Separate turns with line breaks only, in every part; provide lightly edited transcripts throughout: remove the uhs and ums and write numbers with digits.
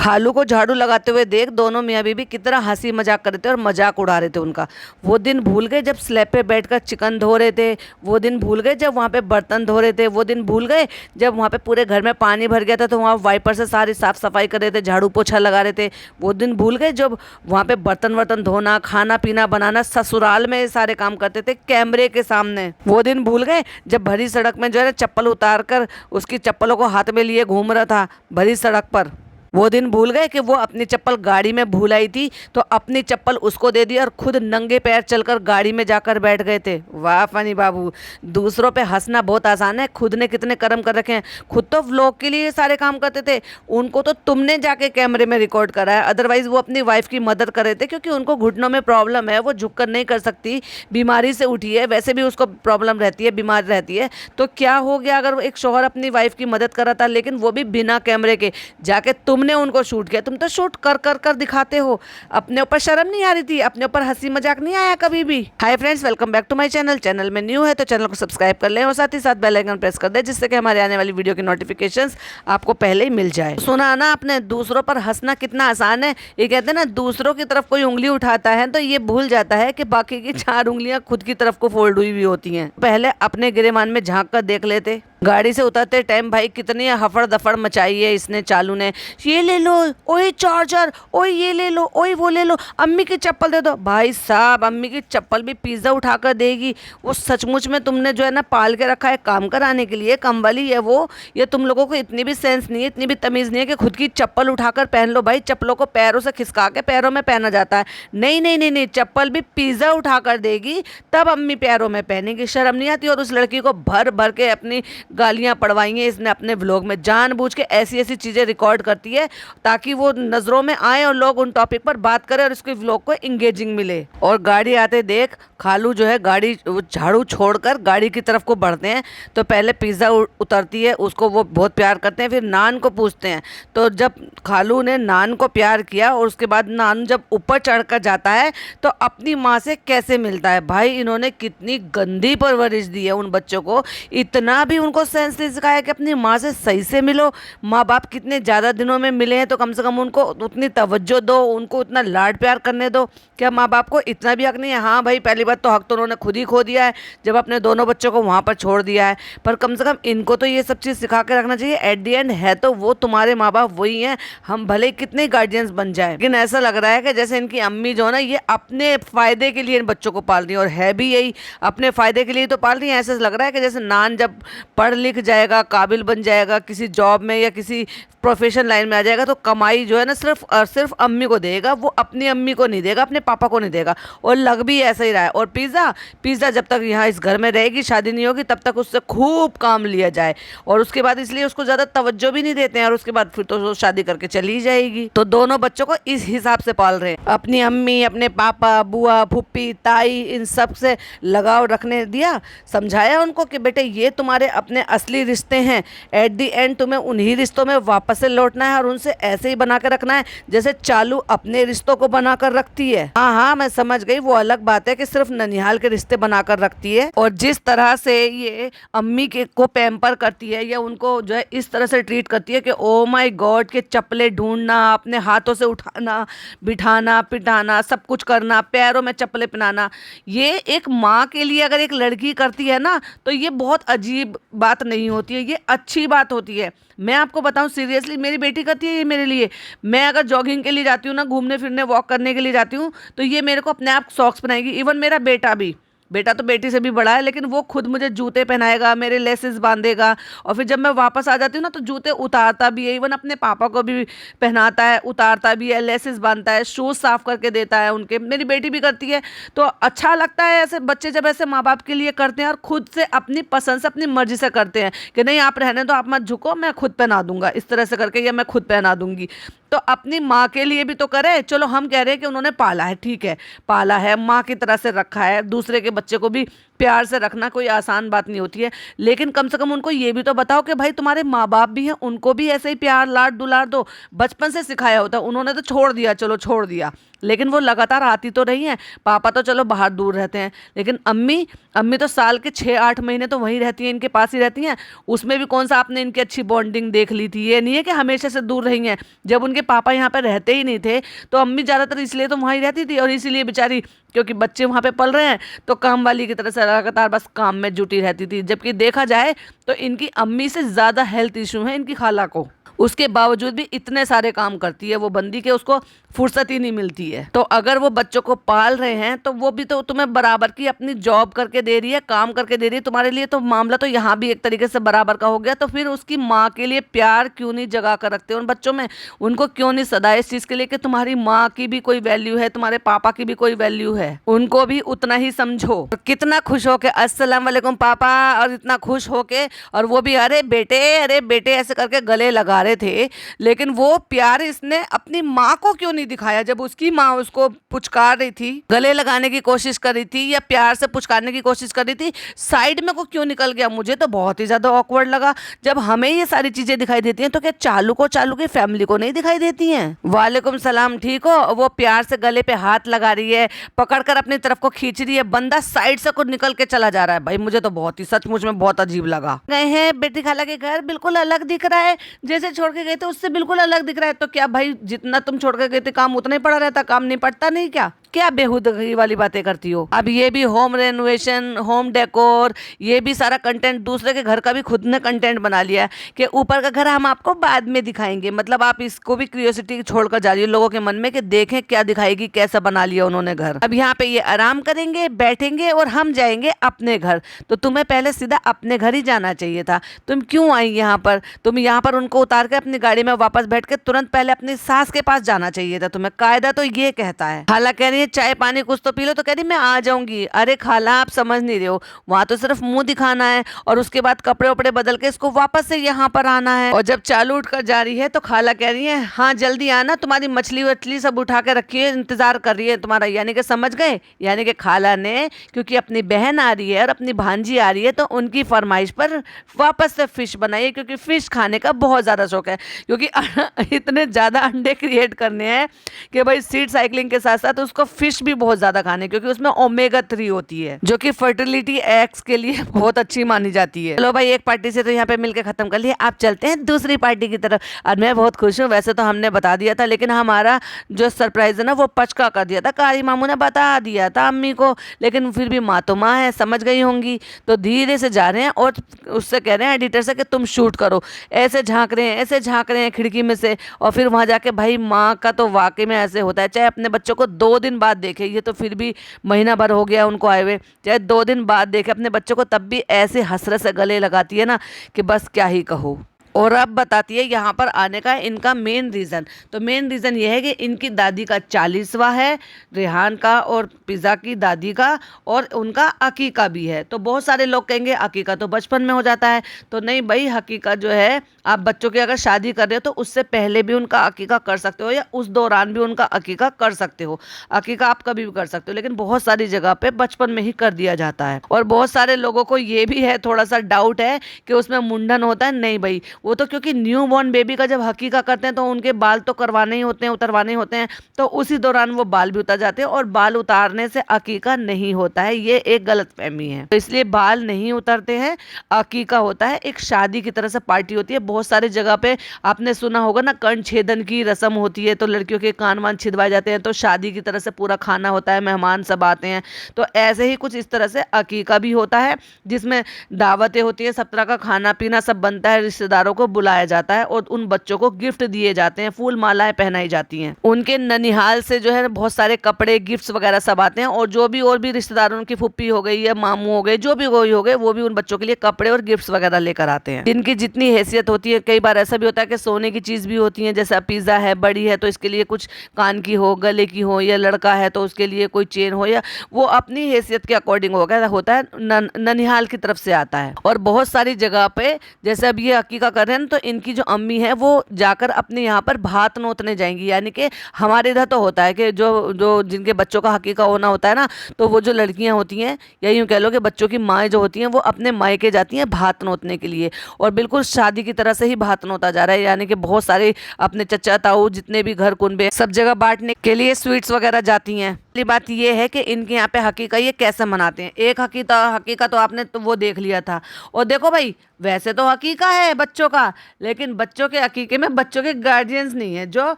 खालू को झाड़ू लगाते हुए देख दोनों मियाँ बीवी कितना हंसी मजाक कर रहे थे और मजाक उड़ा रहे थे उनका। वो दिन भूल गए जब स्लैब पे बैठकर चिकन धो रहे थे, वो दिन भूल गए जब वहाँ पे बर्तन धो रहे थे, वो दिन भूल गए जब वहाँ पे पूरे घर में पानी भर गया था तो वहाँ वाइपर से सारी साफ सफाई कर रहे थे, झाड़ू पोछा लगा रहे थे। वो दिन भूल गए जब वहाँ पे बर्तन वर्तन धोना, खाना पीना बनाना, ससुराल में सारे काम करते थे कैमरे के सामने। वो दिन भूल गए जब भरी सड़क में जो है ना चप्पल उतार कर उसकी चप्पलों को हाथ में लिए घूम रहा था भरी सड़क पर। वो दिन भूल गए कि वो अपनी चप्पल गाड़ी में भूल आई थी तो अपनी चप्पल उसको दे दी और खुद नंगे पैर चलकर गाड़ी में जाकर बैठ गए थे। वाह फनी बाबू, दूसरों पे हंसना बहुत आसान है, खुद ने कितने कर्म कर रखे हैं। खुद तो व्लॉग के लिए ये सारे काम करते थे, उनको तो तुमने जाके कैमरे में रिकॉर्ड करा है। अदरवाइज वो अपनी वाइफ की मदद कर रहे थे क्योंकि उनको घुटनों में प्रॉब्लम है, वो झुककर नहीं कर सकती, बीमारी से उठी है, वैसे भी उसको प्रॉब्लम रहती है, बीमार रहती है। तो क्या हो गया अगर एक शौहर अपनी वाइफ की मदद कर रहा था, लेकिन वो भी बिना कैमरे के, जाके तुमने उनको शूट किया। तुम तो शूट कर कर कर दिखाते हो, अपने ऊपर शर्म नहीं आ रही थी, अपने ऊपर हंसी मजाक नहीं आया कभी भी। Hi friends, welcome back to my channel. Channel में न्यू है तो चैनल को सब्सक्राइब कर लें और साथ ही साथ बेल आइकन प्रेस कर दें जिससे कि हमारे आने वाली वीडियो की नोटिफिकेशंस आपको पहले ही मिल जाए। सुना ना आपने, दूसरों पर हंसना कितना आसान है। ये कहते हैं ना, दूसरों की तरफ कोई उंगली उठाता है तो ये भूल जाता है कि बाकी की 4 उंगलियां खुद की तरफ को फोल्ड हुई होती हैं। पहले अपने गिरेबान में झांक कर देख लेते। गाड़ी से उतरते टाइम भाई कितनी हफड़ दफड़ मचाई है इसने, चालू ने। ये ले लो, ओए चार्जर, ओए ये ले लो, ओए वो ले लो, अम्मी की चप्पल दे दो। भाई साहब, अम्मी की चप्पल भी पिज्जा उठाकर देगी। वो सचमुच में तुमने जो है ना पाल के रखा है काम कराने के लिए, कम वाली है वो। ये तुम लोगों को इतनी भी सेंस नहीं है, इतनी भी तमीज़ नहीं है कि खुद की चप्पल उठाकर पहन लो। भाई चप्पलों को पैरों से खिसका के पैरों में पहना जाता है। नहीं नहीं नहीं नहीं, चप्पल भी पिज्जा उठाकर देगी तब अम्मी पैरों में पहनेगी। शर्म नहीं आती? और उस लड़की को भर भर के अपनी गालियां पड़वाई हैं इसने अपने व्लॉग में, जानबूझ के ऐसी ऐसी चीज़ें रिकॉर्ड करती है ताकि वो नज़रों में आए और लोग उन टॉपिक पर बात करें और इसके व्लॉग को इंगेजिंग मिले। और गाड़ी आते देख खालू जो है गाड़ी झाड़ू छोड़कर गाड़ी की तरफ को बढ़ते हैं तो पहले पिज़्ज़ा उतरती है, उसको वो बहुत प्यार करते हैं, फिर नान को पूछते हैं। तो जब खालू ने नान को प्यार किया और उसके बाद नान जब ऊपर चढ़कर जाता है तो अपनी माँ से कैसे मिलता है। भाई इन्होंने कितनी गंदी परवरिश दी है उन बच्चों को, इतना भी उनको सेंस नहीं सिखाया कि अपनी माँ से सही से मिलो। माँ बाप कितने ज़्यादा दिनों में मिले हैं तो कम से कम उनको उतनी तवज्जो दो, उनको उतना लाड प्यार करने दो। क्या माँ बाप को इतना भी हक नहीं है? हाँ भाई, पहली बात तो हक तो उन्होंने खुद ही खो दिया है जब अपने दोनों बच्चों को वहाँ पर छोड़ दिया है, पर कम से कम इनको तो ये सब चीज़ सिखा के रखना चाहिए। एट दी एंड है तो वो तुम्हारे माँ बाप वही हैं, हम भले कितने गार्जियंस बन जाए, लेकिन ऐसा लग रहा है कि जैसे इनकी अम्मी जो है ना ये अपने फ़ायदे के लिए इन बच्चों को पाल रही है, और है भी यही, अपने फ़ायदे के लिए तो पाल रही है। ऐसा लग रहा है कि जैसे नान जब पढ़ लिख जाएगा, काबिल बन जाएगा, किसी जॉब में या किसी प्रोफेशन लाइन में आ जाएगा तो कमाई जो है ना सिर्फ और सिर्फ अम्मी को देगा, वो अपनी अम्मी को नहीं देगा, अपने पापा को नहीं देगा। और लग भी ऐसा ही रहा है। और पिज़्ज़ा जब तक यहाँ इस घर में रहेगी, शादी नहीं होगी, तब तक उससे खूब काम लिया जाए, और उसके बाद इसलिए उसको ज़्यादा तवज्जो भी नहीं देते हैं, और उसके बाद फिर तो वो शादी करके चली जाएगी। तो दोनों बच्चों को इस हिसाब से पाल रहे हैं, अपनी अम्मी, अपने पापा, बुआ, फुप्पी, ताई, इन सब से लगाव रखने दिया, समझाया उनको कि बेटे ये तुम्हारे अपने असली रिश्ते हैं, एट दी एंड तुम्हें उन्हीं रिश्तों में वापस से लौटना है और उनसे ऐसे ही बना कर रखना है जैसे चालू अपने रिश्तों को बनाकर रखती है। हाँ हाँ, मैं समझ गई, वो अलग बात है कि सिर्फ ननिहाल के रिश्ते बनाकर रखती है, और जिस तरह से ये अम्मी के को पैम्पर करती है या उनको जो है इस तरह से ट्रीट करती है कि ओ माय गॉड के चप्पलें ढूंढना, अपने हाथों से उठाना, बिठाना, पिटाना, सब कुछ करना, पैरों में चप्पलें पहनाना, ये एक माँ के लिए अगर एक लड़की करती है ना तो ये बहुत अजीब बात नहीं होती है, ये अच्छी बात होती है। मैं आपको बताऊं सीरियसली, मेरी बेटी करती है ये मेरे लिए। मैं अगर जॉगिंग के लिए जाती हूँ ना, घूमने फिरने वॉक करने के लिए जाती हूँ, तो ये मेरे को अपने आप सॉक्स पहनाएगी। इवन मेरा बेटा भी, बेटा तो बेटी से भी बड़ा है, लेकिन वो खुद मुझे जूते पहनाएगा, मेरे लेसेस बांधेगा, और फिर जब मैं वापस आ जाती हूँ ना तो जूते उतारता भी है। इवन अपने पापा को भी पहनाता है, उतारता भी है, लेसेस बांधता है, शूज़ साफ करके देता है उनके। मेरी बेटी भी करती है। तो अच्छा लगता है ऐसे बच्चे जब ऐसे माँ बाप के लिए करते हैं और खुद से अपनी पसंद से अपनी मर्जी से करते हैं कि नहीं आप रहने दो, आप मत झुको, मैं खुद पहना दूंगा, इस तरह से करके, या मैं खुद पहना दूंगी। तो अपनी माँ के लिए भी तो करे। चलो हम कह रहे हैं कि उन्होंने पाला है, ठीक है, पाला है, माँ की तरह से रखा है, दूसरे के बच्चे को भी प्यार से रखना कोई आसान बात नहीं होती है, लेकिन कम से कम उनको ये भी तो बताओ कि भाई तुम्हारे माँ बाप भी हैं, उनको भी ऐसे ही प्यार लाड दुलार दो। बचपन से सिखाया होता है, उन्होंने तो छोड़ दिया, चलो छोड़ दिया, लेकिन वो लगातार आती तो रही हैं। पापा तो चलो बाहर दूर रहते हैं, लेकिन अम्मी अम्मी तो साल के 6-8 महीने तो वहीं रहती हैं, इनके पास ही रहती हैं। उसमें भी कौन सा आपने इनकी अच्छी बॉन्डिंग देख ली थी? ये नहीं है कि हमेशा से दूर रही हैं। जब उनके पापा यहाँ पे रहते ही नहीं थे तो अम्मी ज़्यादातर इसलिए तो वहीं रहती थी, और इसीलिए बेचारी, क्योंकि बच्चे वहाँ पे पल रहे हैं तो काम वाली की तरह से लगातार बस काम में जुटी रहती थी। जबकि देखा जाए तो इनकी अम्मी से ज़्यादा हेल्थ इशू है इनकी खाला को, उसके बावजूद भी इतने सारे काम करती है वो बंदी के उसको फुर्सत ही नहीं मिलती है। तो अगर वो बच्चों को पाल रहे हैं तो वो भी तो तुम्हें बराबर की अपनी जॉब करके दे रही है, काम करके दे रही है तुम्हारे लिए, तो मामला तो यहाँ भी एक तरीके से बराबर का हो गया। तो फिर उसकी माँ के लिए प्यार क्यों नहीं जगा कर रखते उन बच्चों में? उनको क्यों नहीं सदाए इस चीज़ के लिए कि तुम्हारी माँ की भी कोई वैल्यू है, तुम्हारे पापा की भी कोई वैल्यू है, उनको भी उतना ही समझो। और कितना खुश होके अस्सलाम वालेकुम पापा, और इतना खुश होके, और वो भी अरे बेटे ऐसे करके गले लगा रहे थे। लेकिन वो प्यार इसने अपनी माँ को क्यों नहीं दिखाया? जब उसकी माँ उसको पुचकार रही थी, गले लगाने की कोशिश कर रही थी या प्यार से पुचकारने की कोशिश कर रही थी, साइड में को क्यों निकल गया? मुझे तो बहुत ही ज्यादा ऑकवर्ड लगा। जब हमें ये सारी चीजें दिखाई देती हैं तो क्या चालू की फैमिली को नहीं दिखाई देती हैं? वालेकुम सलाम, ठीक हो? वो प्यार से गले पे हाथ लगा रही है, पकड़कर अपनी तरफ को खींच रही है, बंदा साइड से कुछ निकल के चला जा रहा है। भाई मुझे तो बहुत ही सचमुच में बहुत अजीब लगा। गए हैं बेटी खाला के घर, बिल्कुल अलग दिख रहा है, जैसे छोड़ के गए थे उससे बिल्कुल अलग दिख रहा है। तो क्या भाई जितना तुम छोड़ के गए थे काम उतना ही पड़ा रहता, काम नहीं पड़ता नहीं क्या? क्या बेहुदगी वाली बातें करती हो? अब ये भी होम रेनोवेशन, होम डेकोर, ये भी सारा कंटेंट, दूसरे के घर का भी खुद ने कंटेंट बना लिया है कि ऊपर का घर हम आपको बाद में दिखाएंगे। मतलब आप इसको भी क्यूरियोसिटी छोड़कर जा रही है लोगों के मन में कि देखें क्या दिखाएगी, कैसा बना लिया उन्होंने घर। अब यहाँ पे ये आराम करेंगे, बैठेंगे, और हम जाएंगे अपने घर। तो तुम्हें पहले सीधा अपने घर ही जाना चाहिए था। तुम क्यों आई यहाँ पर? तुम यहाँ पर उनको उतार के अपनी गाड़ी में वापस बैठ के तुरंत पहले अपनी सास के पास जाना चाहिए था तुम्हें। कायदा तो ये कहता है। खाला कह रही है चाय पानी कुछ तो पी लो, तो कह रही मैं आ जाऊंगी। अरे खाला आप समझ नहीं रहे हो, वहां तो सिर्फ मुंह दिखाना है और उसके बाद कपड़े वपड़े बदल के इसको वापस से यहाँ पर आना है। और जब चालू उठकर जा रही है तो खाला कह रही है हाँ जल्दी आना, तुम्हारी मछली वछली सब उठा के रखी है, इंतजार कर रही है तुम्हारा। यानी कि समझ गए, यानी कि खाला ने क्योंकि अपनी बहन आ रही है और अपनी भांजी आ रही है तो उनकी फरमाइश पर वापस से फिश बनाई है, क्योंकि फिश खाने का बहुत ज्यादा शौक है। क्योंकि इतने ज्यादा अंडे क्रिएट करने हैं कि भाई सीड साइकिलिंग के साथ साथ उसको फिश भी बहुत ज्यादा खाने, क्योंकि उसमें ओमेगा 3 होती है जो कि फर्टिलिटी एग्स के लिए बहुत अच्छी मानी जाती है। चलो भाई एक पार्टी से तो यहाँ पे मिलकर खत्म कर लिया, आप चलते हैं दूसरी पार्टी की तरफ। और मैं बहुत खुश हूँ, वैसे तो हमने बता दिया था लेकिन हमारा जो सरप्राइज है ना वो पचका कर दिया था, कारी मामू ने बता दिया था अम्मी को, लेकिन फिर भी माँ तो माँ है, समझ गई होंगी। तो धीरे से जा रहे हैं और उससे कह रहे हैं एडिटर से कि तुम शूट करो। ऐसे झांक रहे हैं खिड़की में से, और फिर वहां जाके भाई माँ का तो वाकई में ऐसे होता है, चाहे अपने बच्चों को 2 दिन बाद देखे, ये तो फिर भी महीना भर हो गया उनको आए हुए, चाहे 2 दिन बाद देखे अपने बच्चों को, तब भी ऐसे हसरत से गले लगाती है ना कि बस क्या ही कहो। और अब बताती है यहाँ पर आने का इनका मेन रीज़न। तो मेन रीज़न ये है कि इनकी दादी का 40वां है, रेहान का और पिज़्ज़ा की दादी का, और उनका अकीका भी है। तो बहुत सारे लोग कहेंगे अकीका तो बचपन में हो जाता है, तो नहीं भाई, हकीका जो है आप बच्चों की अगर शादी कर रहे हो तो उससे पहले भी उनका अकीका कर सकते हो, या उस दौरान भी उनका अकीका कर सकते हो। अकीका आप कभी भी कर सकते हो, लेकिन बहुत सारी जगह पे बचपन में ही कर दिया जाता है। और बहुत सारे लोगों को ये भी है, थोड़ा सा डाउट है कि उसमें मुंडन होता है। नहीं भाई, वो तो क्योंकि न्यू बॉर्न बेबी का जब हकीका करते हैं तो उनके बाल तो करवाने ही होते हैं, उतरवाने ही होते हैं, तो उसी दौरान वो बाल भी उतर जाते हैं, और बाल उतारने से अकीका नहीं होता है, ये एक गलतफहमी है। तो इसलिए बाल नहीं उतरते हैं, अकीका होता है, एक शादी की तरह से पार्टी होती है। बहुत सारी जगह पे आपने सुना होगा ना, कर्ण छेदन की रस्म होती है, तो लड़कियों के कान वान छिदवाए जाते हैं, तो शादी की तरह से पूरा खाना होता है, मेहमान सब आते हैं। तो ऐसे ही कुछ इस तरह से अकीका भी होता है, जिसमें दावतें होती है, सब तरह का खाना पीना सब बनता है, रिश्तेदारों को बुलाया जाता है और उन बच्चों को गिफ्ट दिए जाते हैं, फूल मालाएं पहनाई जाती हैं। उनके ननिहाल से जो है बहुत सारे कपड़े गिफ्ट्स वगैरह सब आते हैं, और जो भी और भी रिश्तेदारों की फुप्पी हो गई या मामू हो गए, जो भी कोई हो गए, वो भी उन बच्चों के लिए कपड़े और गिफ्ट्स वगैरह लेकर आते हैं, जिनकी जितनी हैसियत होती है। कई बार ऐसा भी होता है कि सोने की चीज भी होती है, जैसे पिज्जा है, बड़ी है तो इसके लिए कुछ कान की हो, गले की हो, या लड़का है तो उसके लिए कोई चेन हो, या वो अपनी हैसियत के अकॉर्डिंग होता है, ननिहाल की तरफ से आता है। और बहुत सारी जगह पे जैसे अब ये हकीका कर कर रहे हैं तो इनकी जो अम्मी है वो जाकर अपने यहाँ पर भात नोतने जाएंगी। यानी कि हमारे इधर तो होता है कि जो जो जिनके बच्चों का हकीका होना होता है ना, तो वो जो लड़कियाँ होती हैं या यूँ कह लो कि बच्चों की माएँ जो होती हैं वो अपने मायके जाती हैं भात नोतने के लिए। और बिल्कुल शादी की तरह से ही भात नोता जा रहा है, यानी कि बहुत सारे अपने चचा ताऊ जितने भी घर कुनबे सब जगह बांटने के लिए स्वीट्स वगैरह जाती हैं। पहली बात ये है कि इनके यहाँ पे हकीका ये कैसे मनाते हैं। एक हकीका तो आपने तो वो देख लिया था। और देखो भाई, वैसे तो हकीका है बच्चों का, लेकिन बच्चों के हकीके में बच्चों के गार्जियंस नहीं है, जो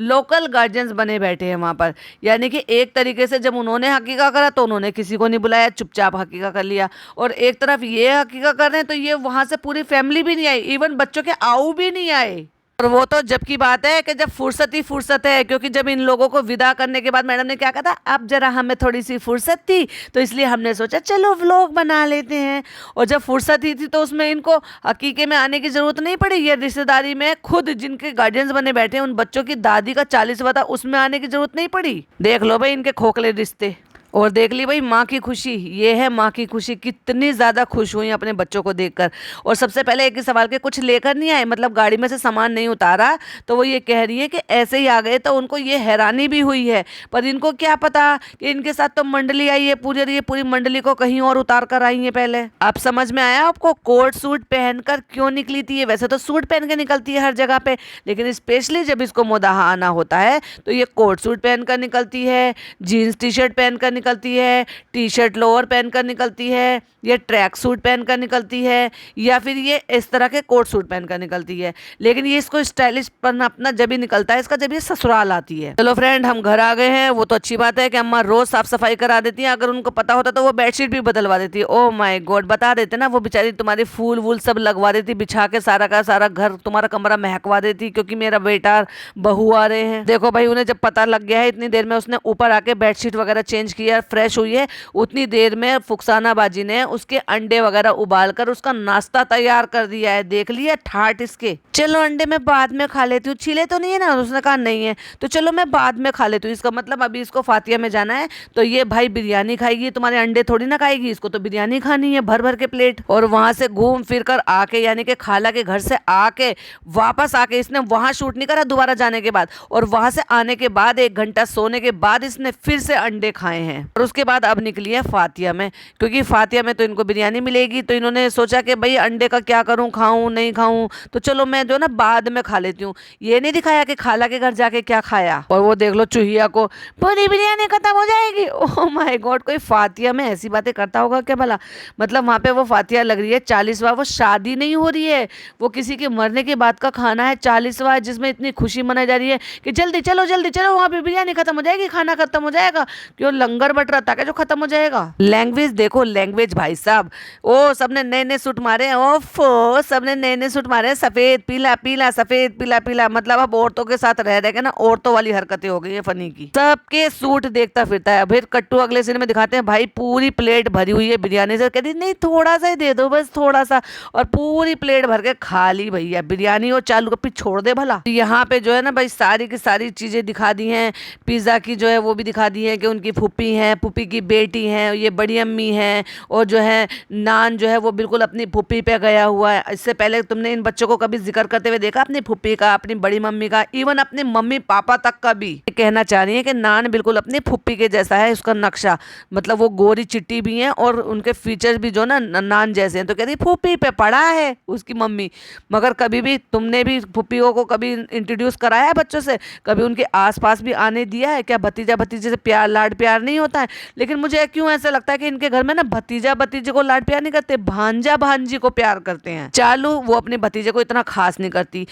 लोकल गार्जियंस बने बैठे हैं वहाँ पर। यानी कि एक तरीके से जब उन्होंने हकीका करा तो उन्होंने किसी को नहीं बुलाया, चुपचाप हकीका कर लिया। और एक तरफ ये हकीका कर रहे हैं तो ये वहाँ से पूरी फैमिली भी नहीं आई, इवन बच्चों के आओ भी नहीं आए। और वो तो जब की बात है कि जब फुर्सत ही फुर्सत है, क्योंकि जब इन लोगों को विदा करने के बाद मैडम ने क्या कहा था, अब जरा हमें थोड़ी सी फुर्सत थी तो इसलिए हमने सोचा चलो व्लॉग बना लेते हैं। और जब फुर्सत ही थी तो उसमें इनको हकीके में आने की जरूरत नहीं पड़ी। ये रिश्तेदारी में खुद जिनके गार्जियंस बने बैठे हैं उन बच्चों की दादी का 40वां था, उसमें आने की जरूरत नहीं पड़ी। देख लो भाई इनके खोखले रिश्ते। और देख ली भाई माँ की खुशी, ये है माँ की खुशी, कितनी ज़्यादा खुश हुई अपने बच्चों को देखकर। और सबसे पहले एक ही सवाल के कुछ लेकर नहीं आए, मतलब गाड़ी में से सामान नहीं उतारा, तो वो ये कह रही है कि ऐसे ही आ गए। तो उनको ये हैरानी भी हुई है, पर इनको क्या पता कि इनके साथ तो मंडली आई है पूरी, ये पूरी मंडली को कहीं और उतार कर आई है। पहले अब समझ में आया आपको कोट सूट पहनकर क्यों निकली थी। वैसे तो सूट पहन के निकलती है हर जगह पे, लेकिन स्पेशली जब इसको मोदाहा आना होता है तो ये कोट सूट पहनकर निकलती है, जीन्स टी शर्ट पहनकर निकलती है, टी शर्ट लोअर पहनकर निकलती है, ये ट्रैक सूट पहनकर निकलती है, या फिर ये इस तरह के कोट सूट पहनकर निकलती है। लेकिन ये इसको स्टाइलिश पन अपना जब ही निकलता है इसका, जब ये ससुराल आती है। चलो फ्रेंड, हम घर आ गए हैं। वो तो अच्छी बात है कि अम्मा रोज साफ सफाई करा देती हैं। अगर उनको पता होता तो वो बेडशीट भी बदलवा देती है। ओह माय गॉड, बता देते ना, वो बेचारी तुम्हारी फूल वूल सब लगवा देती, बिछा के सारा का सारा घर तुम्हारा कमरा महकवा देती, क्योंकि मेरा बेटा बहू आ रहे हैं। देखो भाई, उन्हें जब पता लग गया है इतनी देर में उसने ऊपर आके बेडशीट वगैरह चेंज किया, फ्रेश हुई है। उतनी देर में फुकसाना बाजी ने उसके अंडे वगैरह उबाल कर उसका नाश्ता तैयार कर दिया है। देख लिया ठाट इसके। चलो अंडे मैं बाद में खा लेती हूँ, छिले तो नहीं है ना। उसने कहा नहीं है, तो चलो मैं बाद में खा लेती हूँ। इसका मतलब अभी इसको फातिया में जाना है तो ये भाई बिरयानी खाएगी, तुम्हारे अंडे थोड़ी ना खाएगी, इसको तो बिरयानी खानी है भर भर के प्लेट। और वहां से घूम फिर कर आके, यानी कि खाला के घर से आके वापस आके, इसने वहां शूट नहीं करा दोबारा जाने के बाद, और वहां से आने के बाद 1 घंटा सोने के बाद इसने फिर से अंडे खाए हैं। और उसके बाद अब निकली है फातिया में, क्योंकि फातिया में तो इनको बिरयानी मिलेगी। तो इन्होंने सोचा कि भाई अंडे का क्या करूं, खाऊं नहीं खाऊं, तो चलो मैं जो ना बाद में खा लेती हूँ। ये नहीं दिखाया कि खाला के घर जाके क्या खाया। और वो देख लो चूहिया को, पूरी बिरयानी खत्म हो जाएगी। ओह माय गॉड, कोई फातिया में ऐसी बातें करता होगा क्या भला। मतलब वहां पे वो फातिया लग रही है 40वां, वो शादी नहीं हो रही है, वो किसी के मरने के बाद का खाना है 40वां, जिसमें इतनी खुशी मनाई जा रही है कि जल्दी चलो जल्दी चलो, वहां पे बिरयानी खत्म हो जाएगी, खाना खत्म हो जाएगा। क्यों लंगर बट रहा था क्या जो खत्म हो जाएगा। लैंग्वेज देखो, लैंग्वेज भाई साहब। ओ सबने नए नए सूट मारे, ओफो सबने नए नए सूट मारे, सफेद पीला पीला सफेद पीला पीला। मतलब अब औरतों के साथ रह रहे के ना औरतों वाली हरकतें हो गई है फनी की। सबके सूट देखता फिरता है। फिर कट्टू अगले सीन में दिखाते हैं भाई पूरी प्लेट भरी हुई है बिरयानी से, कहती नहीं थोड़ा सा ही दे दो बस थोड़ा सा, और पूरी प्लेट भर के खा ली भैया बिरयानी। और चालू कपी छोड़ दे भला। यहाँ पे जो है ना भाई सारी की सारी चीजें दिखा दी हैं। पिज्जा की जो है वो भी दिखा दी है कि उनकी फूफी है, फूफी की बेटी है, ये बड़ी अम्मी है, और जो है नान जो है वो बिल्कुल अपनी फूफी पे गया हुआ है। इससे पहले तुमने इन बच्चों को कभी जिक्र करते हुए देखा अपनी फूफी का, अपनी बड़ी मम्मी का, इवन अपने मम्मी पापा तक का भी। कहना चाह रही है कि नान बिल्कुल अपनी फूफी के जैसा है, उसका नक्शा, मतलब वो गोरी चिट्टी भी है और उनके फीचर्स भी जो ना नान जैसे हैं। तो कहती फूफी पे पड़ा है उसकी मम्मी। मगर कभी भी तुमने भी फूफियों को कभी इंट्रोड्यूस कराया है बच्चों से, कभी उनके आसपास भी आने दिया है क्या। भतीजा भतीजे से प्यार लाड प्यार नहीं होता है, लेकिन मुझे क्यों ऐसा लगता है कि इनके घर में ना भतीजा भतीजे को लाड प्यार नहीं करते, भांजा भांजी को प्यार करते हैं। चालू वो अपने भतीजे को इतना खास नहीं करती,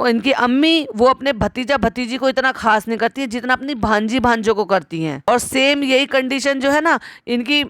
इनकी अम्मी वो अपने भतीजा भतीजी को इतना खास नहीं करती है जितना अपनी भांजी भांजों को करती हैं। और सेम यही कंडीशन जो है ना इनकी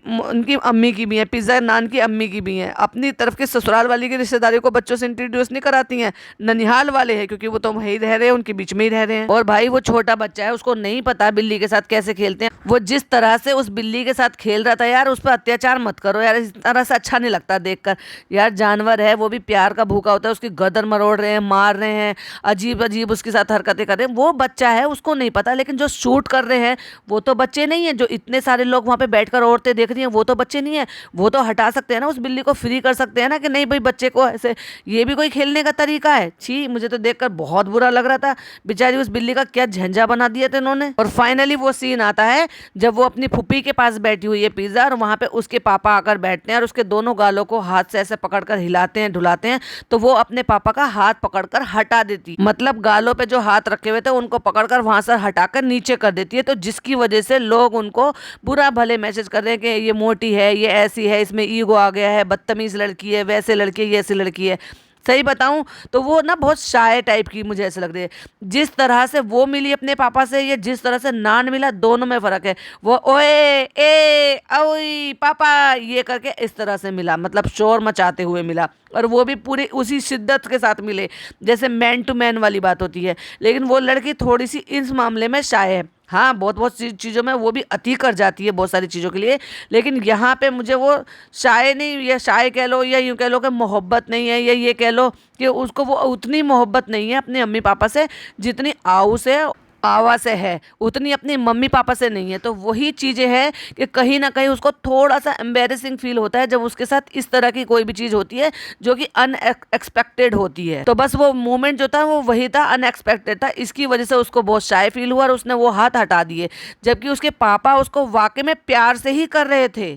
अम्मी की भी है, पिज्जा नान की अम्मी की भी है। अपनी तरफ के ससुराल वाली की रिश्तेदारी को बच्चों से इंट्रोड्यूस नहीं कराती हैं, ननिहाल वाले हैं, क्योंकि वो तो वहीं रह रहे हैं, उनके बीच में ही रह रहे हैं। और भाई वो छोटा बच्चा है, उसको नहीं पता बिल्ली के साथ कैसे खेलते हैं। वो जिस तरह तरह से उस बिल्ली के साथ खेल रहा था यार, उस पर अत्याचार मत करो यार, इस तरह से अच्छा नहीं लगता देखकर। यार जानवर है, वो भी प्यार का भूखा होता है, उसकी गर्दन मरोड़ रहे हैं, मार रहे हैं, अजीब अजीब उसके साथ हरकतें कर रहे हैं। वो बच्चा है, उसको नहीं पता, लेकिन जो शूट कर रहे हैं वो तो बच्चे नहीं है। जो इतने सारे लोग वहां पे बैठकर औरतें देख रही हैं वो तो बच्चे नहीं है। वो तो हटा सकते हैं ना, उस बिल्ली को फ्री कर सकते हैं ना, कि नहीं भाई बच्चे को ऐसे, ये भी कोई खेलने का तरीका है? छी, मुझे तो देखकर बहुत बुरा लग रहा था। बेचारी उस बिल्ली का क्या झंझा बना दिया था इन्होंने। और फाइनली वो सीन आता है जब वो अपनी फुप्पी के पास बैठी हुई है पिज्जा, और वहां पे उसके पापा आकर बैठते हैं और उसके दोनों गालों को हाथ से ऐसे पकड़कर हिलाते हैं ढुलाते हैं, तो वो अपने पापा का हाथ पकड़कर हटा देती, मतलब गालों पे जो हाथ रखे हुए थे उनको पकड़कर वहां से हटाकर नीचे कर देती है। तो जिसकी वजह से लोग उनको बुरा भले मैसेज कर रहे हैं कि ये मोटी है, ये ऐसी है, इसमें ईगो आ गया है, बदतमीज लड़की है, वैसे लड़की है, ये ऐसी लड़की है। सही बताऊं तो वो ना बहुत शाय टाइप की मुझे ऐसे लग रही है। जिस तरह से वो मिली अपने पापा से, ये जिस तरह से नान मिला, दोनों में फर्क है। वो ओए ए ओई पापा ये करके इस तरह से मिला, मतलब शोर मचाते हुए मिला, और वो भी पूरी उसी शिद्दत के साथ मिले जैसे मैन टू मैन वाली बात होती है। लेकिन वो लड़की थोड़ी सी इस मामले में शाय है। हाँ, बहुत बहुत चीज़ों में वो भी अति कर जाती है बहुत सारी चीज़ों के लिए, लेकिन यहाँ पे मुझे वो शाय नहीं, या शाय कह लो या यूँ कह लो कि मोहब्बत नहीं है, या ये कह लो कि उसको वो उतनी मोहब्बत नहीं है अपने अम्मी पापा से जितनी आऊ से आवा से है, उतनी अपनी मम्मी पापा से नहीं है। तो वही चीज़ें हैं कि कहीं ना कहीं उसको थोड़ा सा एम्बेरसिंग फील होता है जब उसके साथ इस तरह की कोई भी चीज़ होती है जो कि अनएक्सपेक्टेड होती है। तो बस वो मोमेंट जो था वो वही था, अनएक्सपेक्टेड था, इसकी वजह से उसको बहुत शाय फील हुआ और उसने वो हाथ हटा दिए, जबकि उसके पापा उसको वाकई में प्यार से ही कर रहे थे,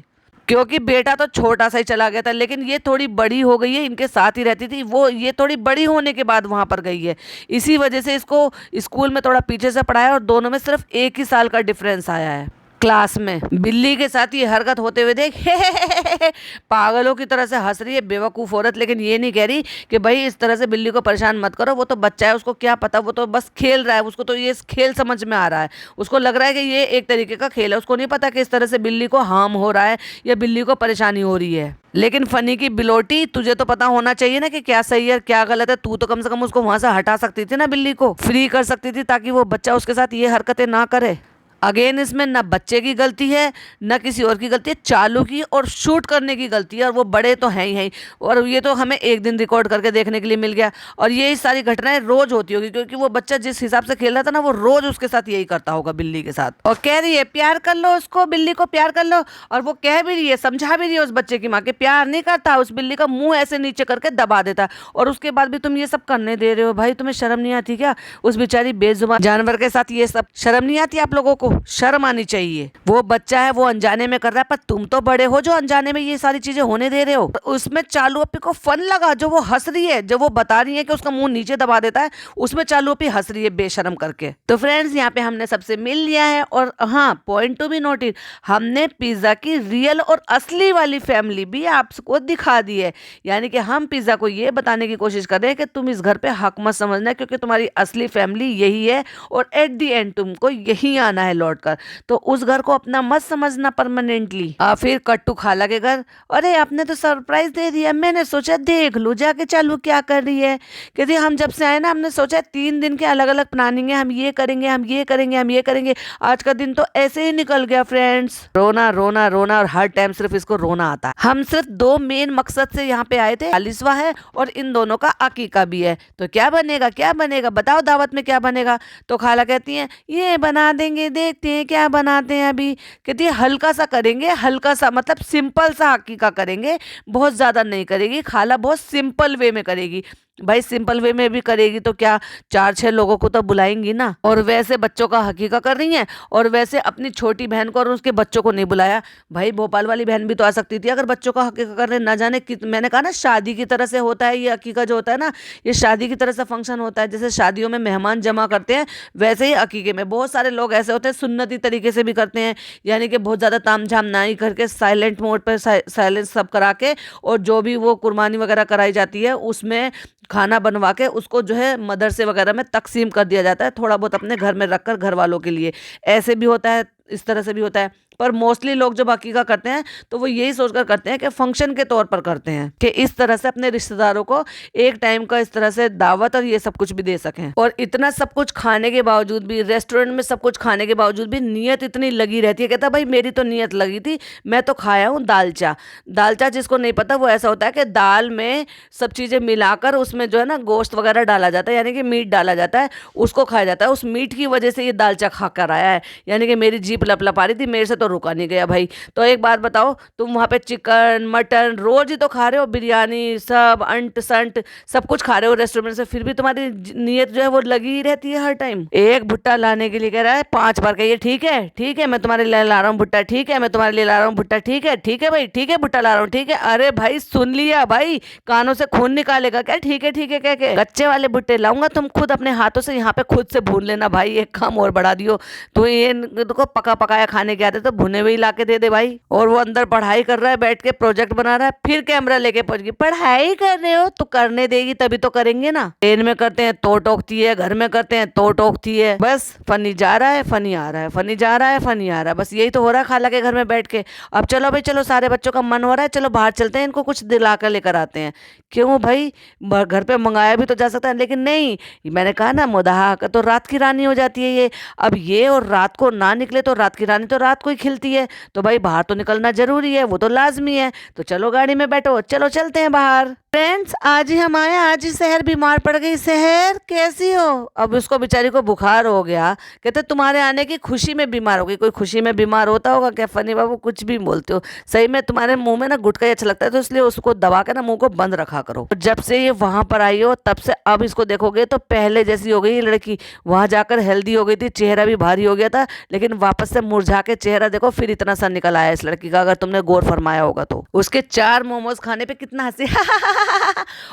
क्योंकि बेटा तो छोटा सा ही चला गया था। लेकिन ये थोड़ी बड़ी हो गई है, इनके साथ ही रहती थी वो, ये थोड़ी बड़ी होने के बाद वहां पर गई है, इसी वजह से इसको स्कूल में थोड़ा पीछे से पढ़ाया और दोनों में सिर्फ 1 ही साल का डिफरेंस आया है क्लास में। बिल्ली के साथ ये हरकत होते हुए देख पागलों की तरह से हंस रही है बेवकूफ़ औरत, लेकिन ये नहीं कह रही कि भाई इस तरह से बिल्ली को परेशान मत करो, वो तो बच्चा है, उसको क्या पता, वो तो बस खेल रहा है, उसको तो ये खेल समझ में आ रहा है, उसको लग रहा है कि ये एक तरीके का खेल है, उसको नहीं पता कि इस तरह से बिल्ली को हार्म हो रहा है या बिल्ली को परेशानी हो रही है। लेकिन फनी की बिलोटी, तुझे तो पता होना चाहिए ना कि क्या सही है क्या गलत है। तू तो कम से कम उसको वहां से हटा सकती थी ना, बिल्ली को फ्री कर सकती थी ताकि वो बच्चा उसके साथ ये हरकतें ना करे। अगेन इसमें न बच्चे की गलती है न किसी और की गलती है, चालू की और शूट करने की गलती है, और वो बड़े तो हैं ही हैं। और ये तो हमें एक दिन रिकॉर्ड करके देखने के लिए मिल गया, और यही सारी घटनाएं रोज होती होगी, क्योंकि वो बच्चा जिस हिसाब से खेल रहा था ना वो रोज उसके साथ यही करता होगा बिल्ली के साथ। और कह रही है प्यार कर लो उसको, बिल्ली को प्यार कर लो, और वो कह भी रही है, समझा भी रही है उस बच्चे की माँ के प्यार नहीं करता, उस बिल्ली का मुंह ऐसे नीचे करके दबा देता, और उसके बाद भी तुम ये सब करने दे रहे हो। भाई तुम्हें शर्म नहीं आती क्या? उस बेचारी बेजुबान जानवर के साथ ये सब शर्म नहीं आती? आप लोगों को शर्म आनी चाहिए। वो बच्चा है, वो अनजाने में कर रहा है, पर तुम तो बड़े हो जो अनजाने में ये सारी चीजें होने दे रहे हो। उसमें चालू अपी को फन लगा, जो वो हंस रही है, जो वो बता रही है कि उसका मुंह नीचे दबा देता है, उसमें चालू अपी हंस रही है बेशर्म करके। तो फ्रेंड्स यहाँ पे हमने सबसे मिल लिया है, और हाँ पॉइंट टू बी नोटेड, हमने पिज्जा की रियल और असली वाली फैमिली भी आपको दिखा दी है। यानी कि हम पिज्जा को ये बताने की कोशिश कर रहे हैं कि तुम इस घर पे हक मत समझना, क्योंकि तुम्हारी असली फैमिली यही है, और एट दी एंड तुमको यही आना है लौट कर। तो उस घर को अपना मत समझना परमानेंटली। फिर कट्टू खाला के घर, अरे आपने तो सरप्राइज दे दिया, मैंने सोचा देख लूं जाके चालू क्या कर रही है। कहती हम जब से आए ना हमने सोचा 3 दिन के अलग अलग प्लानिंग है, हम ये करेंगे हम ये करेंगे हम ये करेंगे। आज का दिन तो ऐसे ही निकल गया फ्रेंड्स। रोना रोना रोना, और हर टाइम सिर्फ इसको रोना आता है। हम सिर्फ 2 मेन मकसद से यहाँ पे आए थे, 40वां है और इन दोनों का अकीका भी है। तो क्या बनेगा क्या बनेगा बताओ, दावत में क्या बनेगा? तो खाला कहती है ये बना देंगे, देखते हैं क्या बनाते हैं अभी। कहती है हल्का सा करेंगे, हल्का सा मतलब सिंपल सा हकीका करेंगे, बहुत ज्यादा नहीं करेगी खाला, बहुत सिंपल वे में करेगी। भाई सिंपल वे में भी करेगी तो क्या 4-6 लोगों को तो बुलाएंगी ना। और वैसे बच्चों का हकीका कर रही हैं, और वैसे अपनी छोटी बहन को और उसके बच्चों को नहीं बुलाया। भाई भोपाल वाली बहन भी तो आ सकती थी अगर बच्चों का हकीका कर रहे। ना जाने मैंने कहा ना शादी की तरह से होता है ये हकीका, जो होता है ना ये शादी की तरह से फंक्शन होता है। जैसे शादियों में मेहमान जमा करते हैं, वैसे ही हकीके में बहुत सारे लोग ऐसे होते हैं सुन्नती तरीके से भी करते हैं, यानी कि बहुत ज़्यादा ताम झाम ना ही करके साइलेंट मोड पर साइलेंस सब करा के, और जो भी वो कुर्बानी वगैरह कराई जाती है उसमें खाना बनवा के उसको जो है मदरसे वगैरह में तकसीम कर दिया जाता है, थोड़ा बहुत अपने घर में रखकर घर वालों के लिए। ऐसे भी होता है इस तरह से भी होता है। पर मोस्टली लोग जब अकीका करते हैं तो वो यही सोचकर करते हैं कि फंक्शन के तौर पर करते हैं, कि इस तरह से अपने रिश्तेदारों को एक टाइम का इस तरह से दावत और ये सब कुछ भी दे सकें। और इतना सब कुछ खाने के बावजूद भी, रेस्टोरेंट में सब कुछ खाने के बावजूद भी नीयत इतनी लगी रहती है। कहता भाई मेरी तो नीयत लगी थी, मैं तो खाया हूँ दालचा। दालचा जिसको नहीं पता, वो ऐसा होता है कि दाल में सब चीज़ें मिलाकर उसमें जो है ना गोश्त वगैरह डाला जाता है, यानी कि मीट डाला जाता है, उसको खाया जाता है। उस मीट की वजह से ये दालचा खा कर आया है। यानी कि मेरी जीभ लपलपा रही थी, मेरे से तो रुका नहीं गया भाई। तो एक बात बताओ, तुम वहाँ पे चिकन मटन रोज ही तो खा रहे हो, बिरयानी सब अंट संट सब कुछ खा रहे हो रेस्टोरेंट से, फिर भी तुम्हारी नीयत जो है वो लगी ही रहती है हर टाइम। एक भुट्टा लाने के लिए कह रहा है 5 बार कहिए ठीक है, ठीक है मैं तुम्हारे लिए ला रहा हूँ भुट्टा, ठीक है मैं तुम्हारे लिए ला रहा हूँ भुट्टा, ठीक है भाई, ठीक है भुट्टा ला रहा हूँ, ठीक है। अरे भाई सुन लिया भाई, कानों से खून निकालेगा क्या ठीक है कह के? कच्चे वाले भुट्टे लाऊंगा, तुम खुद अपने हाथों से यहाँ पे खुद से भून लेना भाई। एक काम और बढ़ा दियो, तो ये को पका पकाया खाने के आते तो भुने हुए ला के दे दे भाई। और वो अंदर पढ़ाई कर रहा है, बैठ के प्रोजेक्ट बना रहा है, फिर कैमरा लेके पहुंच गई। पढ़ाई कर रहे हो तो करने देगी तभी तो करेंगे ना। ट्रेन में करते हैं तो टोकती है, घर में करते हैं तो टोकती है। बस फनी जा रहा है फनी आ रहा है, फनी जा रहा है फनी आ रहा है, बस यही तो हो रहा है खाला के घर में बैठ के। अब चलो भाई चलो, सारे बच्चों का मन हो रहा है, चलो बाहर चलते हैं, इनको कुछ दिला कर लेकर आते हैं। क्यों भाई, घर पे मंगाया भी तो जा सकता है, लेकिन नहीं, मैंने कहा ना मुदाहा तो रात की रानी हो जाती है ये। अब ये और रात को ना निकले तो रात की रानी तो रात को ही खिलती है, तो भाई बाहर तो निकलना जरूरी है, वो तो लाजमी है। तो चलो गाड़ी में बैठो, चलो चलते हैं बाहर। फ्रेंड्स आज ही हम आए, आज ही शहर बीमार पड़ गई। शहर कैसी हो? अब उसको बेचारी को बुखार हो गया, कहते तुम्हारे आने की खुशी में बीमार हो गई। कोई खुशी में बीमार होता होगा क्या? फनी बाबू कुछ भी बोलते हो, सही में तुम्हारे मुंह में ना गुटका ही अच्छा लगता है, तो इसलिए उसको दबा के ना मुंह को बंद रखा करो। जब से ये वहां पर आई हो तब से अब इसको देखोगे तो पहले जैसी हो गई ये लड़की। वहां जाकर हेल्दी हो गई थी, चेहरा भी भारी हो गया था, लेकिन वापस से मुरझा के चेहरा देखो फिर इतना सा निकल आया इस लड़की का, अगर तुमने गौर फरमाया होगा तो। उसके 4 मोमोज खाने पे कितना हंसी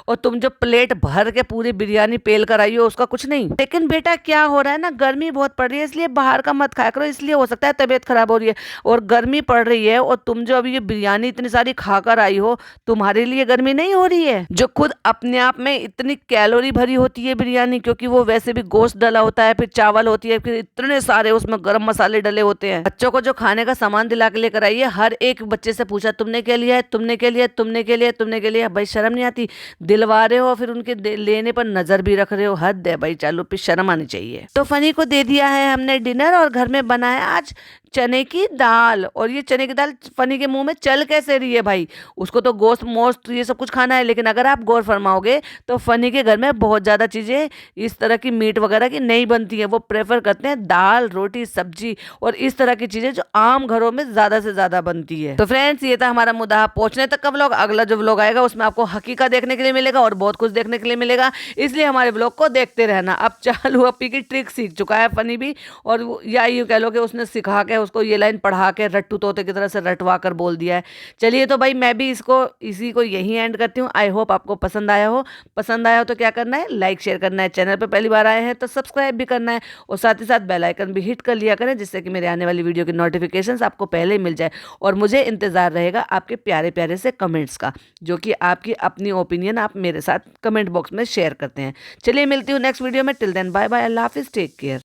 और तुम जो प्लेट भर के पूरी बिरयानी पेल कर आई हो उसका कुछ नहीं। लेकिन बेटा क्या हो रहा है ना, गर्मी बहुत पड़ रही है, इसलिए बाहर का मत खाया करो, इसलिए हो सकता है तबीयत खराब हो रही है। और गर्मी पड़ रही है और तुम जो अभी ये बिरयानी इतनी सारी खाकर आई हो, तुम्हारे लिए गर्मी नहीं हो रही है? जो खुद अपने आप में इतनी कैलोरी भरी होती है बिरयानी, क्योंकि वो वैसे भी गोश्त डला होता है, फिर चावल होती है, फिर इतने सारे उसमें गर्म मसाले डले होते हैं। बच्चों को जो खाने का सामान दिला के लेकर आई है, हर एक बच्चे से पूछा तुमने क्या लिया है, तुमने क्या लिया, तुमने क्या लिया, तुमने क्या लिया। भाई शर्म नहीं आती? दिलवा रहे हो फिर उनके लेने पर नजर भी रख रहे हो, हद है भाई, चालू पे शर्म आनी चाहिए। तो फनी को दे दिया है हमने डिनर, और घर में बनाया आज चने की दाल। और ये चने की दाल फनी के मुंह में चल कैसे रही है भाई? उसको तो गोश्त मोश्त ये सब कुछ खाना है, लेकिन अगर आप गौर फरमाओगे तो फनी के घर में बहुत ज़्यादा चीज़ें इस तरह की मीट वगैरह की नहीं बनती है। वो प्रेफर करते हैं दाल रोटी सब्जी और इस तरह की चीज़ें जो आम घरों में ज़्यादा से ज़्यादा बनती है। तो फ्रेंड्स ये था हमारा मुद्दा पहुंचने तक का व्लॉग। अगला जो व्लॉग आएगा उसमें आपको हकीकत देखने के लिए मिलेगा और बहुत कुछ देखने के लिए मिलेगा, इसलिए हमारे व्लॉग को देखते रहना। अब चालू अपी की ट्रिक सीख चुका है फनी भी, और या यूँ कह लो कि उसने सिखा के उसको ये लाइन पढ़ा के रट्टू तोते की तरह से रटवा कर बोल दिया है। चलिए तो भाई मैं भी इसी को यहीं एंड करती हूँ। आई होप आपको पसंद आया हो। पसंद आया हो तो क्या करना है, लाइक शेयर करना है, चैनल पर पहली बार आए हैं तो सब्सक्राइब भी करना है, और साथ ही साथ बेल आइकन भी हिट कर लिया करें, जिससे कि मेरे आने वाली वीडियो की नोटिफिकेशंस आपको पहले ही मिल जाए। और मुझे इंतजार रहेगा आपके प्यारे प्यारे से कमेंट्स का, जो कि आपकी अपनी ओपिनियन आप मेरे साथ कमेंट बॉक्स में शेयर करते हैं। चलिए मिलती हूँ नेक्स्ट वीडियो में। टिल देन बाय बाय, अल्लाह हाफिज, टेक केयर।